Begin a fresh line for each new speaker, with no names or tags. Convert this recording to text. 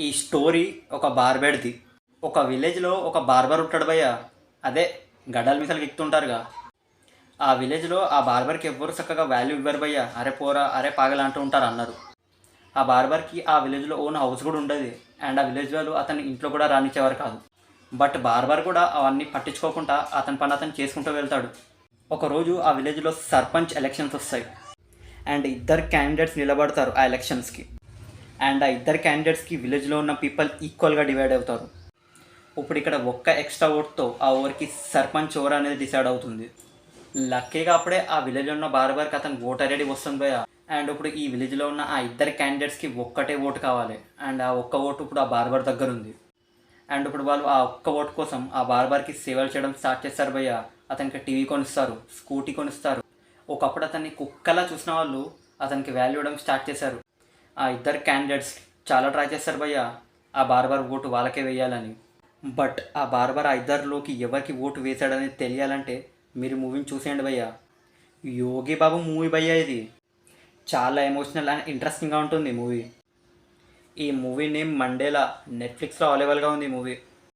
ఈ స్టోరీ ఒక బార్బెడ్ది. ఒక విలేజ్లో ఒక బార్బర్ ఉంటాడు భయ్య. అదే గడ్డల మీసాలు ఎక్కుతుంటారుగా. ఆ విలేజ్లో ఆ బార్బర్కి ఎవ్వరు చక్కగా వాల్యూ ఇవ్వరు భయ్య. అరే పోరా, అరే పాగల అంటూ ఉంటారు అన్నారు. ఆ బార్బర్కి ఆ విలేజ్లో ఓన్ హౌస్ కూడా ఉండదు. అండ్ ఆ విలేజ్ వాళ్ళు అతని ఇంట్లో కూడా రానిచ్చేవారు కాదు. బట్ బార్బర్ కూడా అవన్నీ పట్టించుకోకుండా అతని పని అతను చేసుకుంటూ వెళ్తాడు. ఒకరోజు ఆ విలేజ్లో సర్పంచ్ ఎలక్షన్స్ వస్తాయి. అండ్ ఇద్దరు క్యాండిడేట్స్ నిలబడతారు ఆ ఎలక్షన్స్కి. అండ్ ఆ ఇద్దరు క్యాండిడేట్స్కి విలేజ్లో ఉన్న పీపుల్ ఈక్వల్గా డివైడ్ అవుతారు. ఇప్పుడు ఇక్కడ ఒక్క ఎక్స్ట్రా ఓట్తో ఆ ఓవర్కి సర్పంచ్ ఓవర్ అనేది డిసైడ్ అవుతుంది. లక్కీగా అప్పుడే ఆ విలేజ్లో ఉన్న బార్బర్కి అతను ఓట్ అనేది వస్తుంది భయ. అండ్ ఇప్పుడు ఈ విలేజ్లో ఉన్న ఆ ఇద్దరు క్యాండిడేట్స్కి ఒక్కటే ఓటు కావాలి. అండ్ ఆ ఒక్క ఓటు ఇప్పుడు ఆ బార్బర్ దగ్గర ఉంది. అండ్ ఇప్పుడు వాళ్ళు ఆ ఒక్క ఓటు కోసం ఆ బార్బర్కి సేవలు చేయడం స్టార్ట్ చేస్తారు భయ్య. అతనికి టీవీ కొనిస్తారు, స్కూటీ కొనిస్తారు. ఒకప్పుడు అతన్ని కుక్కలా చూసిన వాళ్ళు అతనికి వాల్యూ ఇవ్వడం స్టార్ట్ చేశారు. ఆ ఇద్దరు క్యాండిడేట్స్ చాలా ట్రై చేస్తారు భయ్య ఆ బార్బర్ ఓటు వాళ్ళకే వేయాలని. బట్ ఆ బార్బర్ ఆ ఇద్దరిలోకి ఎవరికి ఓటు వేశాడనేది తెలియాలంటే మీరు మూవీని చూసేయండి భయ్య. యోగి బాబు మూవీ భయ్య ఇది. చాలా ఎమోషనల్ అండ్ ఇంట్రెస్టింగ్గా ఉంటుంది మూవీ. ఈ మూవీ నేమ్ మండేలా. నెట్ఫ్లిక్స్లో అవైలబుల్గా ఉంది ఈ మూవీ.